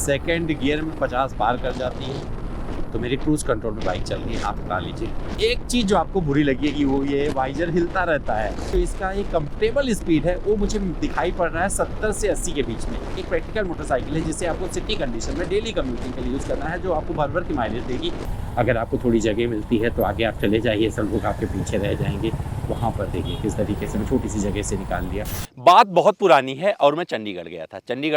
Second gear में 50 पार कर जाती है। तो मेरी क्रूज कंट्रोल में बाइक चल रही है, हाथ हटा लीजिए। एक चीज़ जो आपको बुरी लगेगी वो ये वाइजर हिलता रहता है। तो इसका एक कंफर्टेबल स्पीड है वो मुझे दिखाई पड़ रहा है 70 से 80 के बीच में। एक प्रैक्टिकल मोटरसाइकिल है जिसे आपको सिटी कंडीशन में डेली कम्यूटिंग के लिए यूज़ करना है, जो आपको भर की माइलेज देगी। अगर आपको थोड़ी जगह मिलती है तो आगे आप चले जाइए, सब लोग आपके पीछे रह जाएंगे। वहाँ पर देखिए किस तरीके से मैं छोटी सी जगह से निकाल लिया। बात बहुत पुरानी है और मैं चंडीगढ़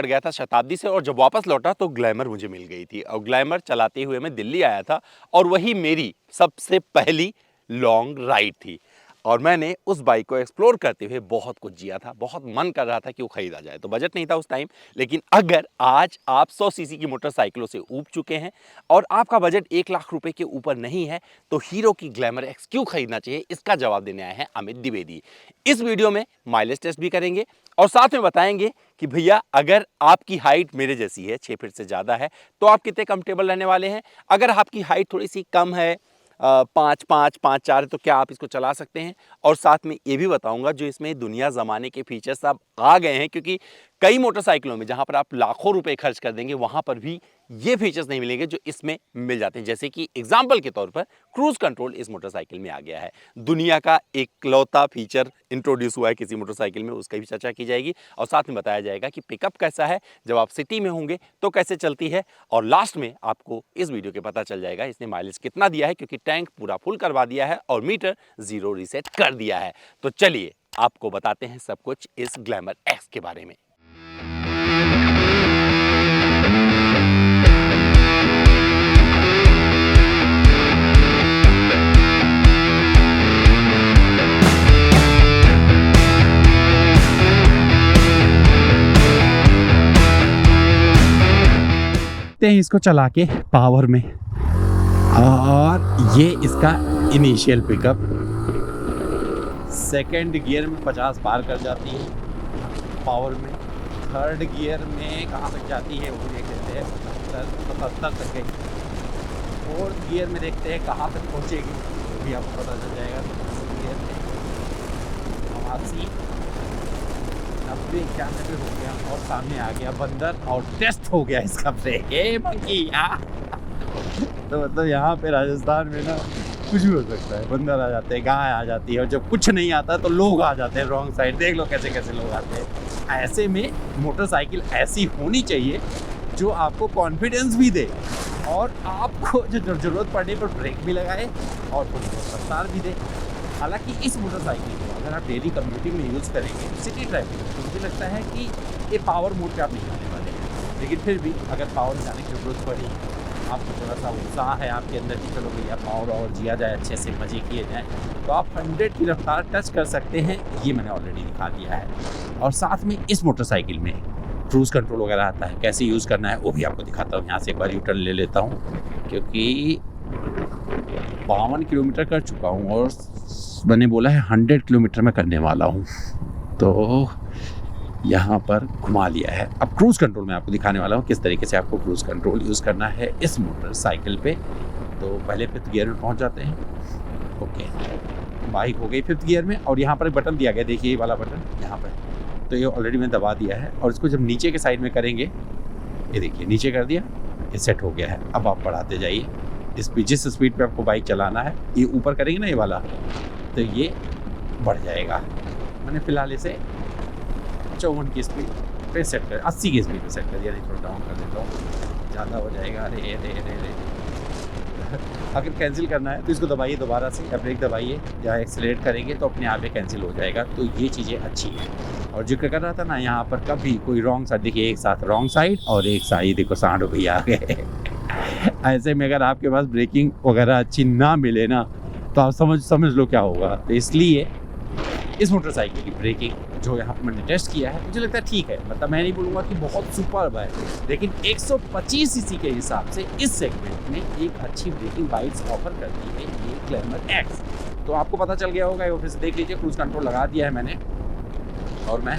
गया था शताब्दी से, और जब वापस लौटा तो ग्लैमर मुझे मिल गई थी और ग्लैमर चलाते हुए मैं दिल्ली आया था और वही मेरी सबसे पहली लॉन्ग राइड थी। और मैंने उस बाइक को एक्सप्लोर करते हुए बहुत कुछ जिया था, बहुत मन कर रहा था कि वो खरीदा जाए। तो बजट नहीं था उस टाइम, लेकिन अगर आज आप 100 सीसी की मोटरसाइकिलों से ऊब चुके हैं और आपका बजट 1 लाख रुपए के ऊपर नहीं है तो हीरो की ग्लैमर एक्स क्यों खरीदना चाहिए, इसका जवाब देने आए हैं अमित द्विवेदी। इस वीडियो में माइलेज टेस्ट भी करेंगे और साथ में बताएंगे कि भैया अगर आपकी हाइट मेरे जैसी है, 6 फीट से ज़्यादा है, तो आप कितने कंफर्टेबल रहने वाले हैं। अगर आपकी हाइट थोड़ी सी कम है, 5'4" तो क्या आप इसको चला सकते हैं। और साथ में ये भी बताऊंगा जो इसमें दुनिया ज़माने के फीचर्स अब आ गए हैं, क्योंकि कई मोटरसाइकिलों में जहां पर आप लाखों रुपए खर्च कर देंगे वहां पर भी ये फीचर्स नहीं मिलेंगे जो इसमें मिल जाते हैं। जैसे कि एग्जाम्पल के तौर पर क्रूज कंट्रोल इस मोटरसाइकिल में आ गया है। दुनिया का इकलौता फीचर इंट्रोड्यूस हुआ है किसी मोटरसाइकिल में, उसकी भी चर्चा की जाएगी और साथ में बताया जाएगा कि पिकअप कैसा है, जब आप सिटी में होंगे तो कैसे चलती है, और लास्ट में आपको इस वीडियो के पता चल जाएगा इसने माइलेज कितना दिया है, क्योंकि टैंक पूरा फुल करवा दिया है और मीटर 0 रीसेट कर दिया है। तो चलिए आपको बताते हैं सब कुछ इस ग्लैमर एक्स के बारे में। इसको चला के पावर में, और ये इसका इनिशियल पिकअप सेकंड गियर में 50 पार कर जाती है पावर में। थर्ड गियर में कहाँ तक जाती है वो देख लेते हैं, 77 तक गई। फोर्थ गियर में देखते हैं कहाँ तक पहुँचेगी, वो भी आपको पता चल जाएगा। गियर में 89, 90, 91 हो गया और सामने आ गया बंदर और टेस्ट हो गया इसका ब्रेक। ए मंकी तो मतलब यहाँ पे राजस्थान में ना कुछ भी हो सकता है। बंदर आ जाते हैं, गाय आ जाती है, और जब कुछ नहीं आता तो लोग आ जाते हैं रॉन्ग साइड। देख लो कैसे कैसे लोग आते हैं। ऐसे में मोटरसाइकिल ऐसी होनी चाहिए जो आपको कॉन्फिडेंस भी दे और आपको जो ज़रूरत पड़ने पर ब्रेक भी लगाए और कुछ रफ्तार भी दे। हालांकि इस मोटरसाइकिल को अगर आप डेली कम्यूटिंग में यूज़ करेंगे, सिटी ड्राइविंग में, तो मुझे लगता है कि ये पावर मोड पे आप नहीं जाने वाले हैं। लेकिन फिर भी अगर पावर में जाने की ज़रूरत पड़ी, आपको थोड़ा सा उत्साह है आपके अंदर कि चलो भैया पावर और जिया जाए, अच्छे से मज़े किए जाएँ, तो आप 100 की रफ्तार टच कर सकते हैं। ये मैंने ऑलरेडी दिखा दिया है। और साथ में इस मोटरसाइकिल में क्रूज़ कंट्रोल वगैरह आता है, कैसे यूज़ करना है वो भी आपको दिखाता हूँ। यहाँ से एक बार यूटर्न ले लेता हूँ, क्योंकि 52 किलोमीटर कर चुका हूँ और मैंने बोला है 100 किलोमीटर में करने वाला हूँ, तो यहाँ पर घुमा लिया है। अब क्रूज़ कंट्रोल में आपको दिखाने वाला हूँ किस तरीके से आपको क्रूज़ कंट्रोल यूज़ करना है इस मोटरसाइकिल पे। तो पहले 5th गियर में पहुँच जाते हैं। ओके, बाइक हो गई 5th गियर में और यहाँ पर एक बटन दिया गया, देखिए ये वाला बटन यहाँ पर, तो ये ऑलरेडी मैंने दबा दिया है। और इसको जब नीचे के साइड में करेंगे, ये देखिए नीचे कर दिया, ये सेट हो गया है। अब आप बढ़ाते जाइए जिस स्पीड पे आपको बाइक चलाना है। ये ऊपर करेंगे ना ये वाला, तो ये बढ़ जाएगा। मैंने फिलहाल इसे 54 की स्पीड पे सेट कर, 80 की स्पीड पे सेट कर दिया। नहीं थोड़ा डाउन कर देता हूँ, ज़्यादा हो जाएगा। अरे अरे अरे अरे अगर कैंसिल करना है तो इसको दबाइए दोबारा से, या ब्रेक दबाइए या एक्सीलरेट करेंगे तो अपने आप ही कैंसिल हो जाएगा। तो ये चीज़ें अच्छी हैं। और जिक्र कर रहा था ना, यहाँ पर कभी कोई रॉन्ग साइड, देखिए एक साथ रॉन्ग साइड और एक साइड देखो सांड भैया आ गए। ऐसे में अगर आपके पास ब्रेकिंग वगैरह अच्छी ना मिले ना, तो आप समझ लो क्या होगा। तो इसलिए इस मोटरसाइकिल की ब्रेकिंग जो यहाँ पर मैंने टेस्ट किया है, मुझे लगता है ठीक है। मतलब मैं नहीं बोलूँगा कि बहुत सुपर्ब है, लेकिन 125 सीसी के हिसाब से इस सेगमेंट में एक अच्छी ब्रेकिंग बाइक्स ऑफर करती है ये ग्लैमर एक्स। तो आपको पता चल गया होगा, फिर से देख लीजिए। क्रूज कंट्रोल लगा दिया है मैंने और मैं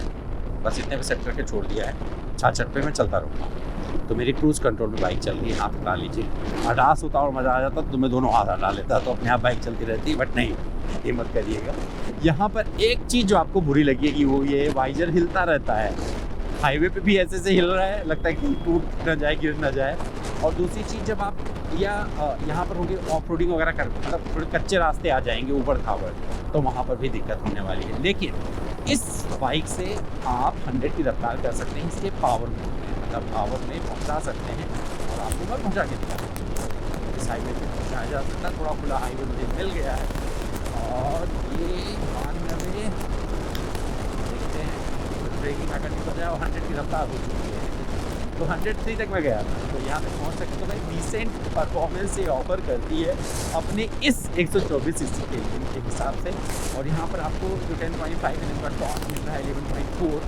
बस इतने पे सेट करके छोड़ दिया है। 66 पे मैं चलता रहूँगा। तो मेरी क्रूज कंट्रोल में बाइक चल रही है, हाथ हटा लीजिए। अडास होता और मज़ा आ जाता तो मैं दोनों हाथ हटा लेता, तो अपने आप बाइक चलती रहती, बट नहीं, ये मत करिएगा। यहाँ पर एक चीज़ जो आपको बुरी लगेगी वो ये वाइजर हिलता रहता है। हाईवे पे भी ऐसे से हिल रहा है, लगता है कि टूट ना जाए, गिर ना जाए। और दूसरी चीज़, जब आप यहाँ पर होंगे ऑफ रोडिंग वगैरह कर, मतलब थोड़े कच्चे रास्ते आ जाएंगे ऊबड़ खाबड़, तो वहाँ पर भी दिक्कत होने वाली है। लेकिन इस बाइक से आप 100 की रफ्तार कर सकते हैं, इसके पावर मोड में, मतलब पावर में पहुँचा सकते हैं और आपको घर पहुँचा के दिखा सकते हैं। इस हाईवे पे पहुँचाया जा सकता है, थोड़ा खुला हाईवे मुझे मिल गया है। और ये 92 देखते हैं, ब्रेकिंग अगर नहीं बजाया और 100 की रफ्तार हो चुकी है, तो 103 तक मैं गया था। तो यहाँ तक पहुँच सकते, तो भाई डिसेंट परफॉर्मेंस ये ऑफर करती है अपने इस 124 सीसी के इंजन के हिसाब से। और यहाँ पर आपको जो 10.5 mm का टॉर्क मिल रहा है, 11.4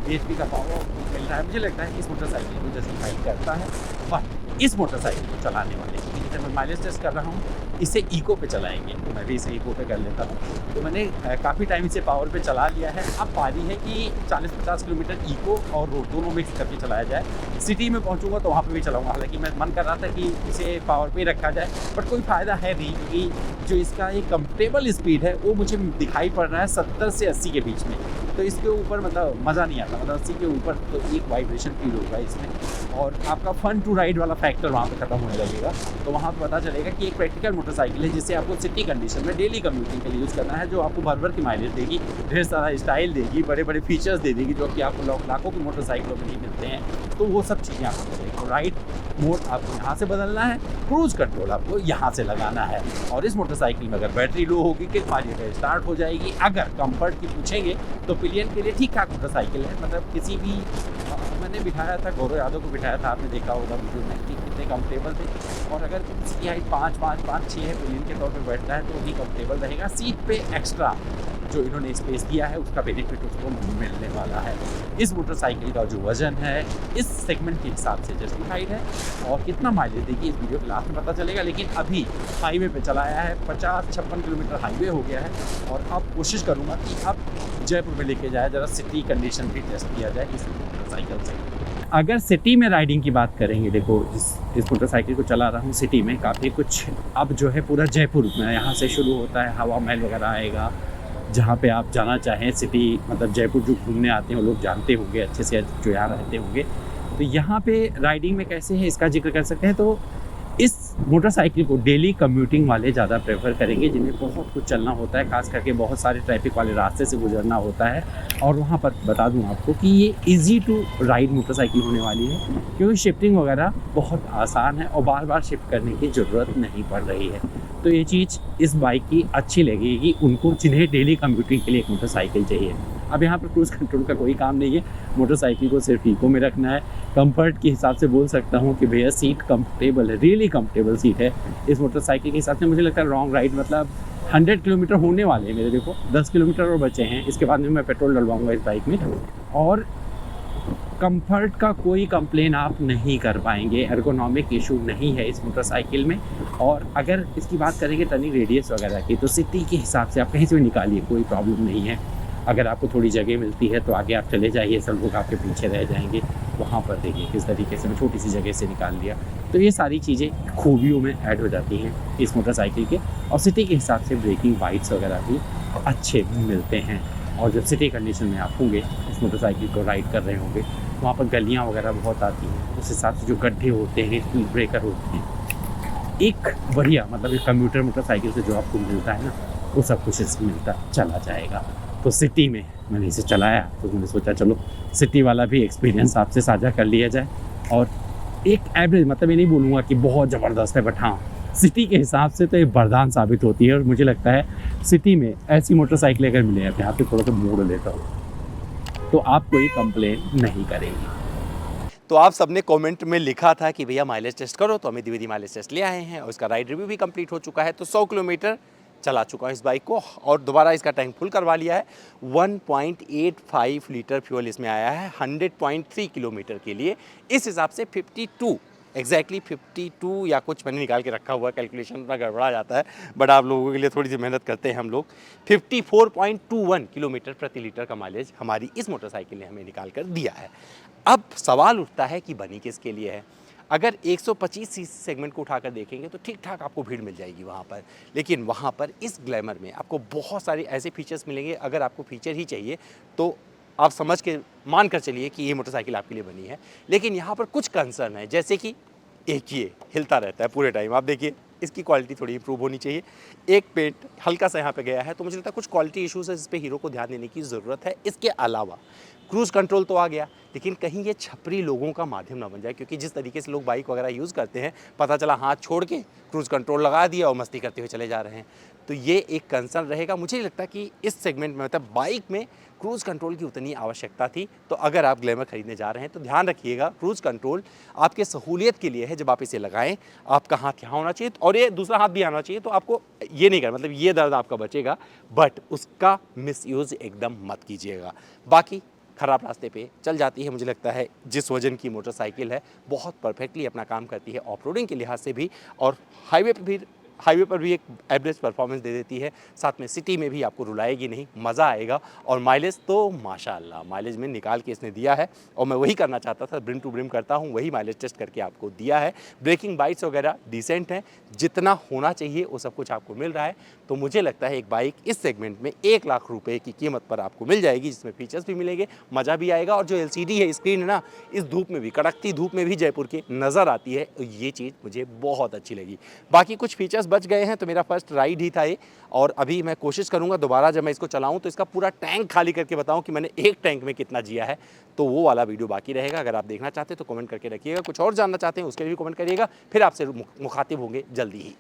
bhp का पावर मिल रहा है। मुझे लगता है कि इस मोटरसाइकिल को जस्टिफाई करता है। बट इस मोटरसाइकिल को चलाने वाले, जैसे मैं माइलेज टेस्ट कर रहा हूँ, इसे इको पे चलाएंगे, मैं भी इसे इको पे कर लेता हूँ। तो मैंने काफ़ी टाइम इसे पावर पे चला लिया है। अब बारी है कि 40-50 किलोमीटर इको और रोड दोनों मिक्स करके चलाया जाए। सिटी में पहुँचूंगा तो वहाँ पे भी चलाऊंगा, हालांकि मैं मन कर रहा था कि इसे पावर पे रखा जाए, बट कोई फ़ायदा है नहीं, क्योंकि जो इसका एक कंफर्टेबल स्पीड है वो मुझे दिखाई पड़ रहा है 70 से 80 के बीच में। तो इसके ऊपर मतलब मज़ा नहीं आता, मतलब 80 के ऊपर तो एक वाइब्रेशन फील होगा इसमें, और आपका फन टू राइड वाला फैक्टर वहाँ पे ख़त्म होने लगेगा। तो वहाँ पे पता चलेगा कि एक प्रैक्टिकल मोटरसाइकिल है जिसे आपको सिटी कंडीशन में डेली कम्यूटिंग के लिए यूज़ करना है, जो आपको भर की माइलेज देगी, ढेर सारा स्टाइल देगी, बड़े बड़े फीचर्स दे देगी, जो कि आपको लाखों की मोटरसाइकिलों में नहीं मिलते हैं। तो वो सब चीज़ें आपको मिलेगी। तो राइड मोड आपको यहाँ से बदलना है, क्रूज़ कंट्रोल आपको यहाँ से लगाना है। और इस मोटरसाइकिल में अगर बैटरी लो होगी, किक मारिएगा स्टार्ट हो जाएगी। अगर कंफर्ट की पूछेंगे तो पिलियन के लिए ठीक ठाक मोटरसाइकिल है, मतलब किसी भी मैंने बिठाया था, गौरव यादव को बिठाया था, आपने देखा होगा वीडियो में कि कितने कंफर्टेबल थे। और अगर उसकी हाइट 5.6 है, पिलियन के तौर पे बैठता है, तो भी कंफर्टेबल रहेगा। सीट पे एक्स्ट्रा जो इन्होंने स्पेस दिया है उसका बेनिफिट उसको मिलने वाला है। इस मोटरसाइकिल का जो वजन है इस सेगमेंट के हिसाब से जस्टिफाइड है। और कितना माइलेज देगी इस वीडियो के लास्ट में पता चलेगा, लेकिन अभी हाईवे पे चलाया है, 50-56 किलोमीटर हाईवे हो गया है। और अब कोशिश करूँगा कि अब जयपुर में लेके जाए, ज़रा सिटी कंडीशन भी टेस्ट किया जाए इस मोटरसाइकिल से। अगर सिटी में राइडिंग की बात करेंगे, देखो इस मोटरसाइकिल को चला रहा हूँ सिटी में, काफ़ी कुछ अब जो है पूरा जयपुर में यहाँ से शुरू होता है, हवा महल वगैरह आएगा, जहाँ पे आप जाना चाहें सिटी, मतलब जयपुर जो घूमने आते हैं वो लोग जानते होंगे अच्छे से, जो यहाँ रहते होंगे। तो यहाँ पे राइडिंग में कैसे है इसका जिक्र कर सकते हैं। तो इस मोटरसाइकिल को डेली कम्यूटिंग वाले ज़्यादा प्रेफर करेंगे, जिन्हें बहुत कुछ चलना होता है, खास करके बहुत सारे ट्रैफिक वाले रास्ते से गुजरना होता है। और वहाँ पर बता दूँ आपको कि ये इजी टू राइड मोटरसाइकिल होने वाली है, क्योंकि शिफ्टिंग वगैरह बहुत आसान है और बार बार शिफ्ट करने की ज़रूरत नहीं पड़ रही है। तो ये चीज़ इस बाइक की अच्छी लगेगी उनको जिन्हें डेली कम्यूटिंग के लिए एक मोटरसाइकिल चाहिए। अब यहाँ पर क्रूज़ कंट्रोल का कोई काम नहीं है, मोटरसाइकिल को सिर्फ इको में रखना है। कंफर्ट के हिसाब से बोल सकता हूँ कि भैया सीट कंफर्टेबल है, रियली कंफर्टेबल सीट है इस मोटरसाइकिल के हिसाब से। मुझे लगता है लॉन्ग राइड, मतलब 100 किलोमीटर होने वाले हैं मेरे, देखो 10 किलोमीटर और बचे हैं, इसके बाद में मैं पेट्रोल डलवाऊँगा इस बाइक में। और कंफर्ट का कोई कंप्लेन आप नहीं कर पाएंगे, एर्गोनॉमिक इशू नहीं है इस मोटरसाइकिल में। और अगर इसकी बात करेंगे टर्निंग रेडियस वगैरह की, तो सिटी के हिसाब से आप कहीं से भी निकालिए, कोई प्रॉब्लम नहीं है। अगर आपको थोड़ी जगह मिलती है तो आगे आप चले जाइए, सब लोग आपके पीछे रह जाएंगे। वहाँ पर देखिए किस तरीके से मैं छोटी सी जगह से निकाल लिया। तो ये सारी चीज़ें खूबियों में ऐड हो जाती हैं इस मोटरसाइकिल के। और सिटी के हिसाब से ब्रेकिंग वाइड्स वगैरह भी अच्छे मिलते हैं। और जब सिटी कंडीशन में आप होंगे, इस मोटरसाइकिल को राइड कर रहे होंगे, वहाँ पर गलियाँ वगैरह बहुत आती हैं, उस हिसाब से जो गड्ढे होते हैं, स्पीड ब्रेकर होते हैं, एक बढ़िया मतलब एक कम्यूटर मोटरसाइकिल से जो आपको मिलता है ना, वो सब कुछ इसमें मिलता चला जाएगा। तो सिटी में मैंने इसे चलाया, तो मैंने सोचा चलो सिटी वाला भी एक्सपीरियंस आपसे साझा कर लिया जाए। और एक एवरेज, मतलब ये नहीं बोलूँगा कि बहुत ज़बरदस्त है, बट हाँ सिटी के हिसाब से तो ये वरदान साबित होती है। और मुझे लगता है सिटी में ऐसी मोटरसाइकिल अगर मिले, अब यहाँ पे थोड़ा सा मोड़ लेता हूँ, तो आप कोई कंप्लेन नहीं करेंगे। तो आप सबने कमेंट में लिखा था कि भैया माइलेज टेस्ट करो, तो हमें धीरे माइलेज टेस्ट ले आए हैं और इसका राइड रिव्यू भी कंप्लीट हो चुका है। तो 100 किलोमीटर चला चुका हूँ इस बाइक को और दोबारा इसका टैंक फुल करवा लिया है। 1.85 लीटर फ्यूल इसमें आया है 100.3 किलोमीटर के लिए। इस हिसाब से 52 एग्जैक्टली 52 या कुछ मैंने निकाल के रखा हुआ है, कैलकुलेशन उतना गड़बड़ा जाता है, बट आप लोगों के लिए थोड़ी सी मेहनत करते हैं हम लोग। 54.21 किलोमीटर प्रति लीटर का माइलेज हमारी इस मोटरसाइकिल ने हमें निकाल कर दिया है। अब सवाल उठता है कि बनी किसके लिए है। अगर 125 सीसी सेगमेंट को उठाकर देखेंगे तो ठीक ठाक आपको भीड़ मिल जाएगी वहाँ पर, लेकिन वहाँ पर इस ग्लैमर में आपको बहुत सारे ऐसे फीचर्स मिलेंगे। अगर आपको फीचर ही चाहिए तो आप समझ के मान कर चलिए कि ये मोटरसाइकिल आपके लिए बनी है। लेकिन यहाँ पर कुछ कंसर्न है, जैसे कि एक ये हिलता रहता है पूरे टाइम, आप देखिए इसकी क्वालिटी थोड़ी इंप्रूव होनी चाहिए। एक पेंट हल्का सा यहाँ पे गया है, तो मुझे लगता है कुछ क्वालिटी इश्यूज है, इस पे हीरो को ध्यान देने की ज़रूरत है। इसके अलावा क्रूज़ कंट्रोल तो आ गया, लेकिन कहीं ये छपरी लोगों का माध्यम ना बन जाए, क्योंकि जिस तरीके से लोग बाइक वगैरह यूज़ करते हैं, पता चला हाथ छोड़ के क्रूज़ कंट्रोल लगा दिया और मस्ती करते हुए चले जा रहे हैं। तो ये एक कंसर्न रहेगा। मुझे नहीं लगता कि इस सेगमेंट में, मतलब बाइक में, क्रूज़ कंट्रोल की उतनी आवश्यकता थी। तो अगर आप ग्लैमर खरीदने जा रहे हैं तो ध्यान रखिएगा, क्रूज़ कंट्रोल आपके सहूलियत के लिए है। जब आप इसे लगाएं, आपका हाथ यहाँ होना चाहिए और ये दूसरा हाथ भी आना चाहिए, तो आपको ये नहीं करना, मतलब ये दर्द आपका बचेगा, बट उसका मिसयूज़ एकदम मत कीजिएगा। बाकी खराब रास्ते पे चल जाती है, मुझे लगता है जिस वजन की मोटरसाइकिल है बहुत परफेक्टली अपना काम करती है ऑफ रोडिंग के लिहाज से भी, और हाईवे पर भी एक एवरेज परफॉर्मेंस दे देती है। साथ में सिटी में भी आपको रुलाएगी नहीं, मज़ा आएगा। और माइलेज तो माशाल्लाह माइलेज में निकाल के इसने दिया है, और मैं वही करना चाहता था, ब्रिम टू ब्रिम करता हूँ, वही माइलेज टेस्ट करके आपको दिया है। ब्रेकिंग बाइट्स वगैरह डिसेंट हैं, जितना होना चाहिए वो सब कुछ आपको मिल रहा है। तो मुझे लगता है एक बाइक इस सेगमेंट में 1 लाख रुपए की कीमत पर आपको मिल जाएगी, जिसमें फीचर्स भी मिलेंगे, मज़ा भी आएगा। और जो LCD है, स्क्रीन है ना, इस धूप में भी, कड़कती धूप में भी जयपुर के नज़र आती है, तो ये चीज़ मुझे बहुत अच्छी लगी। बाकी कुछ फीचर्स बच गए हैं, तो मेरा फर्स्ट राइड ही था ये, और अभी मैं कोशिश करूंगा दोबारा जब मैं इसको चलाऊं तो इसका पूरा टैंक खाली करके बताऊं कि मैंने एक टैंक में कितना जिया है। तो वो वाला वीडियो बाकी रहेगा। अगर आप देखना चाहते हैं तो कमेंट करके रखिएगा, कुछ और जानना चाहते हैं उसके लिए भी कमेंट करिएगा। फिर आपसे मुखातिब होंगे जल्दी ही।